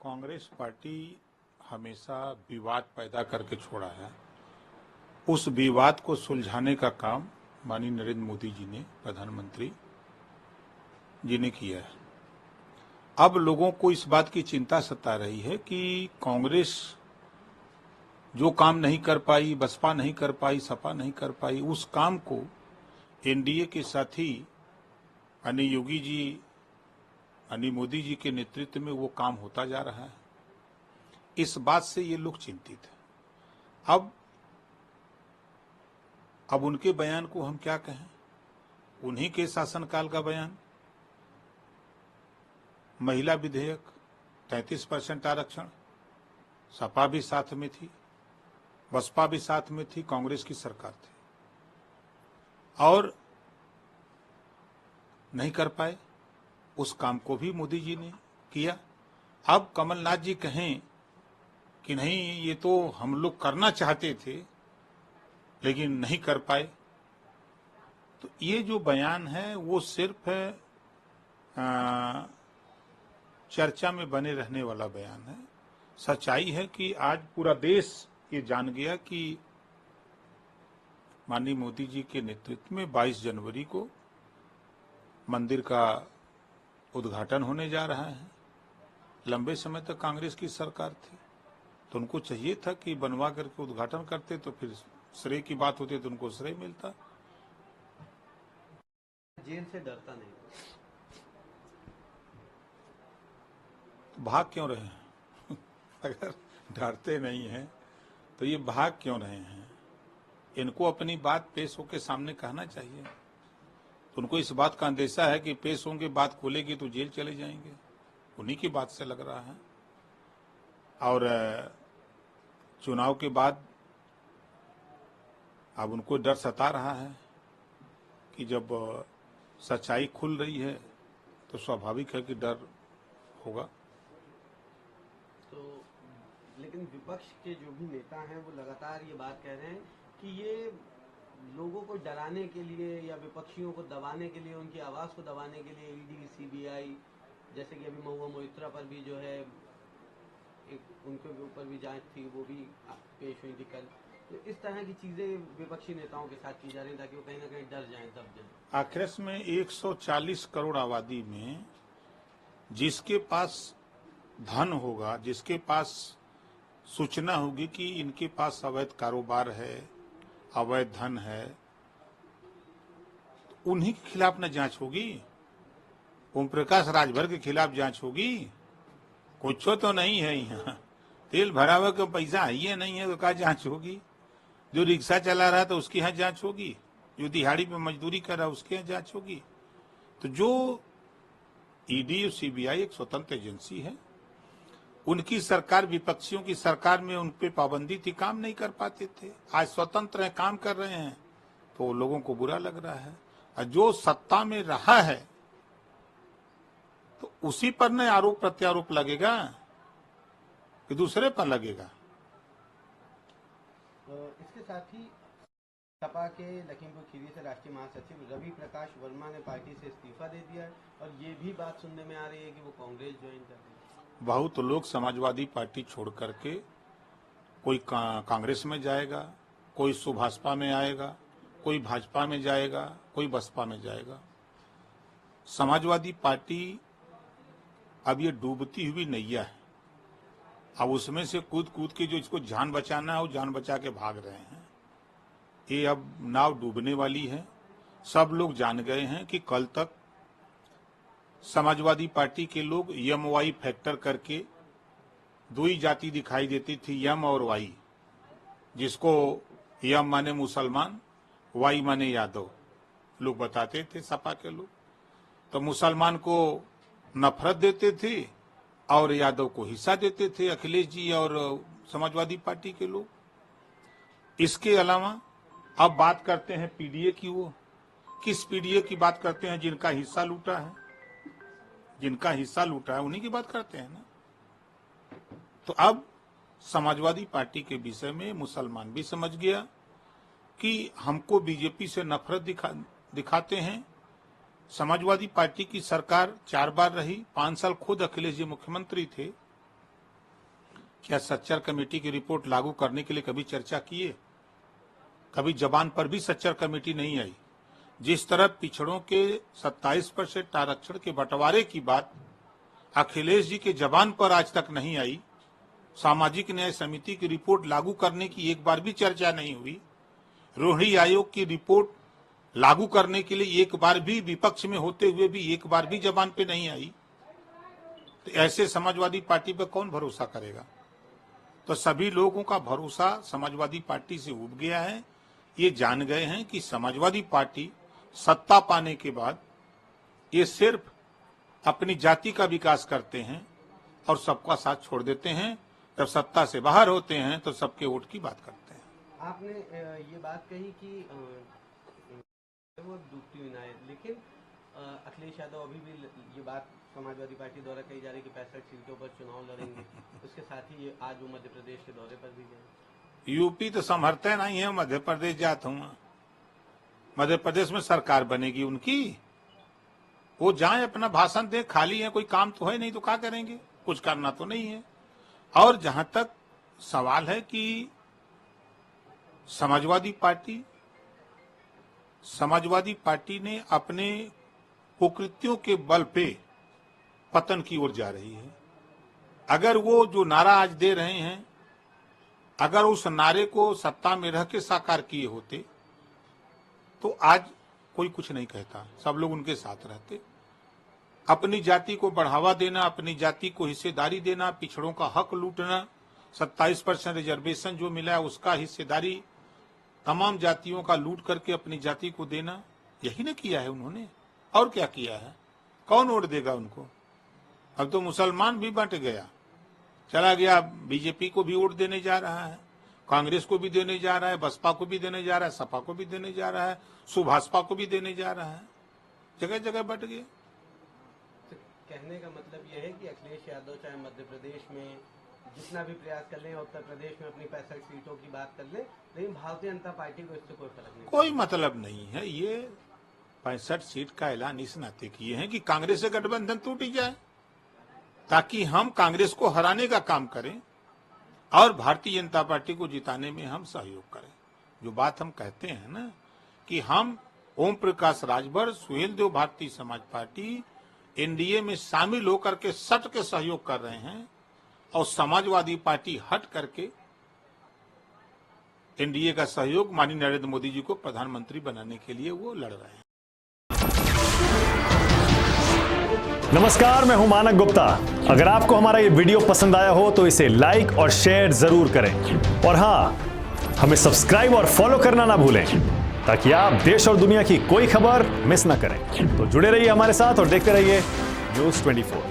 Congress party हमेशा विवाद पैदा करके छोड़ा है। उस विवाद को सुलझाने का काम माननीय नरेंद्र मोदी जी ने, प्रधानमंत्री जी ने किया है। अब लोगों को इस बात की चिंता सता रही है कि कांग्रेस जो काम नहीं कर पाई, बसपा नहीं कर पाई, सपा नहीं कर पाई, उस काम को एनडीए के साथी माननीय योगी जी, माननीय मोदी जी के नेतृत्व में वो काम होता जा रहा है। इस बात से ये लोग चिंतित हैं। अब उनके बयान को हम क्या कहें, उन्हीं के शासनकाल का बयान। महिला विधेयक, 33% आरक्षण, सपा भी साथ में थी, बसपा भी साथ में थी, कांग्रेस की सरकार थी और नहीं कर पाए। उस काम को भी मोदी जी ने किया। अब कमलनाथ जी कहें कि नहीं, ये तो हम लोग करना चाहते थे लेकिन नहीं कर पाए, तो ये जो बयान है वो सिर्फ चर्चा में बने रहने वाला बयान है। सच्चाई है कि आज पूरा देश ये जान गया कि माननीय मोदी जी के नेतृत्व में 22 जनवरी को मंदिर का उद्घाटन होने जा रहा है। लंबे समय तक कांग्रेस की सरकार थी तो उनको चाहिए था कि बनवा करके उद्घाटन करते, तो फिर श्रेय की बात होती तो उनको श्रेय मिलता। जेल से डरता नहीं तो भाग क्यों रहे हैं? अगर डरते नहीं हैं तो ये भाग क्यों रहे हैं? इनको अपनी बात पेश होकर सामने कहना चाहिए। तो उनको इस बात का अंदेशा है कि पेश होंगे, बात खोलेगी तो जेल चले जाएंगे। उन्हीं की बात से लग रहा है। और चुनाव के बाद अब उनको डर सता रहा है कि जब सच्चाई खुल रही है तो स्वाभाविक है कि डर होगा। तो लेकिन विपक्ष के जो भी नेता हैं वो लगातार ये बात कह रहे हैं कि ये लोगों को डराने के लिए या विपक्षियों को दबाने के लिए, उनकी आवाज को दबाने के लिए ईडी, सीबीआई, जैसे कि अभी महुआ मोइत्रा पर भी जो है एक उनके ऊपर भी जांच थी, वो भी पेश हुई थी कल। तो इस तरह की चीजें विपक्षी नेताओं के साथ की जा रही ताकि वो कहीं ना कहीं डर जाएं, दब जाएं। आखिर में 140 करोड़ आबादी में जिसके पास धन होगा, जिसके पास सूचना होगी कि इनके पास अवैध कारोबार है, अवैध धन है, तो उन्हीं के खिलाफ न जांच होगी। ओम प्रकाश राजभर के खिलाफ जांच होगी? कुछ तो नहीं है यहाँ। तेल भरा हुआ का पैसा है ही नहीं है तो क्या जांच होगी? जो रिक्शा चला रहा था उसके यहाँ जांच होगी? जो दिहाड़ी पे मजदूरी कर रहा है उसके यहाँ जांच होगी? तो जो ईडी और सीबीआई एक स्वतंत्र एजेंसी है, उनकी सरकार, विपक्षियों की सरकार में उन पे पाबंदी थी, काम नहीं कर पाते थे। आज स्वतंत्र है, काम कर रहे हैं तो लोगों को बुरा लग रहा है। और जो सत्ता में रहा है तो उसी पर न आरोप प्रत्यारोप लगेगा कि दूसरे पर लगेगा। इसके साथ ही सपा के लखीमपुर खीरी से राष्ट्रीय महासचिव रवि प्रकाश वर्मा ने पार्टी से इस्तीफा दे दिया है और ये भी बात सुनने में आ रही है कि वो कांग्रेस ज्वाइन कर रहे हैं। बहुत लोग समाजवादी पार्टी छोड़ करके कोई कांग्रेस में जाएगा, कोई सुभाषपा में आएगा, कोई भाजपा में जाएगा, कोई बसपा में जाएगा। समाजवादी पार्टी अब ये डूबती हुई नैया है। अब उसमें से कूद कूद के जो इसको जान बचाना है वो जान बचा के भाग रहे हैं। ये अब नाव डूबने वाली है। सब लोग जान गए हैं कि कल तक समाजवादी पार्टी के लोग यम वाई फैक्टर करके दो ही जाति दिखाई देती थी, यम और वाई, जिसको यम माने मुसलमान, वाई माने यादव लोग बताते थे सपा के लोग। तो मुसलमान को नफरत देते थे और यादव को हिस्सा देते थे अखिलेश जी और समाजवादी पार्टी के लोग। इसके अलावा अब बात करते हैं पीडीए की। वो किस पीडीए की बात करते हैं? जिनका हिस्सा लूटा है, जिनका हिस्सा लूटा है उन्हीं की बात करते हैं ना। तो अब समाजवादी पार्टी के विषय में मुसलमान भी समझ गया कि हमको बीजेपी से नफरत दिखाते हैं। समाजवादी पार्टी की सरकार 4 बार रही, 5 साल खुद अखिलेश जी मुख्यमंत्री थे, क्या सच्चर कमेटी की रिपोर्ट लागू करने के लिए कभी चर्चा किए? कभी जबान पर भी सच्चर कमेटी नहीं आई। जिस तरह पिछड़ों के 27% आरक्षण के बंटवारे की बात अखिलेश जी के जबान पर आज तक नहीं आई, सामाजिक न्याय समिति की रिपोर्ट लागू करने की एक बार भी चर्चा नहीं हुई, रोहिणी आयोग की रिपोर्ट लागू करने के लिए एक बार भी विपक्ष में होते हुए भी एक बार भी जबान पे नहीं आई, तो ऐसे समाजवादी पार्टी पे कौन भरोसा करेगा? तो सभी लोगों का भरोसा समाजवादी पार्टी से उब गया है। ये जान गए हैं कि समाजवादी पार्टी सत्ता पाने के बाद ये सिर्फ अपनी जाति का विकास करते हैं और सबका साथ छोड़ देते हैं। जब सत्ता से बाहर होते हैं तो सबके वोट की बात करते हैं। आपने ये बात कही कि वो डूबती हुई ना है, लेकिन अखिलेश यादव अभी भी ये बात समाजवादी पार्टी द्वारा कही जा रही है कि 65 सीटों पर चुनाव लड़ेंगे। उसके साथ ही आज वो मध्य प्रदेश के दौरे पर भी गए। यूपी तो संभरते नहीं है, मध्य प्रदेश जाता हूँ। मध्य प्रदेश में सरकार बनेगी उनकी, वो जाए अपना भाषण दे, खाली है, कोई काम तो है नहीं तो क्या करेंगे, कुछ करना तो नहीं है। और जहां तक सवाल है कि समाजवादी पार्टी ने अपने कुकृत्यों के बल पे पतन की ओर जा रही है। अगर वो जो नारा आज दे रहे हैं, अगर उस नारे को सत्ता में रह के साकार किए होते तो आज कोई कुछ नहीं कहता, सब लोग उनके साथ रहते। अपनी जाति को बढ़ावा देना, अपनी जाति को हिस्सेदारी देना, पिछड़ों का हक लूटना, 27% रिजर्वेशन जो मिला है उसका हिस्सेदारी तमाम जातियों का लूट करके अपनी जाति को देना, यही ना किया है उन्होंने। और क्या किया है? कौन वोट देगा उनको? अब तो मुसलमान भी बंट गया, चला गया, बीजेपी को भी वोट देने जा रहा है, कांग्रेस को भी देने जा रहा है, बसपा को भी देने जा रहा है, सपा को भी देने जा रहा है, सुभाषपा को भी देने जा रहा है, जगह जगह बट गए। तो कहने का मतलब यह है कि अखिलेश यादव चाहे मध्य प्रदेश में जितना भी प्रयास कर लें, उत्तर प्रदेश में अपनी 65 सीटों की बात कर लें, लेकिन भारतीय जनता पार्टी को इससे कोई फर्क नहीं, कोई मतलब नहीं है। ये 65 सीट का ऐलान इस नाते किए हैं कि कांग्रेस से गठबंधन टूट जाए, ताकि हम कांग्रेस को हराने का काम करें और भारतीय जनता पार्टी को जिताने में हम सहयोग करें। जो बात हम कहते हैं ना कि हम ओम प्रकाश राजभर, सुहेल देव भारतीय समाज पार्टी एनडीए में शामिल होकर के सट के सहयोग कर रहे हैं और समाजवादी पार्टी हट करके एनडीए का सहयोग माननीय नरेंद्र मोदी जी को प्रधानमंत्री बनाने के लिए वो लड़ रहे हैं। नमस्कार, मैं हूं मानक गुप्ता। अगर आपको हमारा ये वीडियो पसंद आया हो तो इसे लाइक और शेयर जरूर करें और हां, हमें सब्सक्राइब और फॉलो करना ना भूलें ताकि आप देश और दुनिया की कोई खबर मिस ना करें। तो जुड़े रहिए हमारे साथ और देखते रहिए न्यूज़ 24।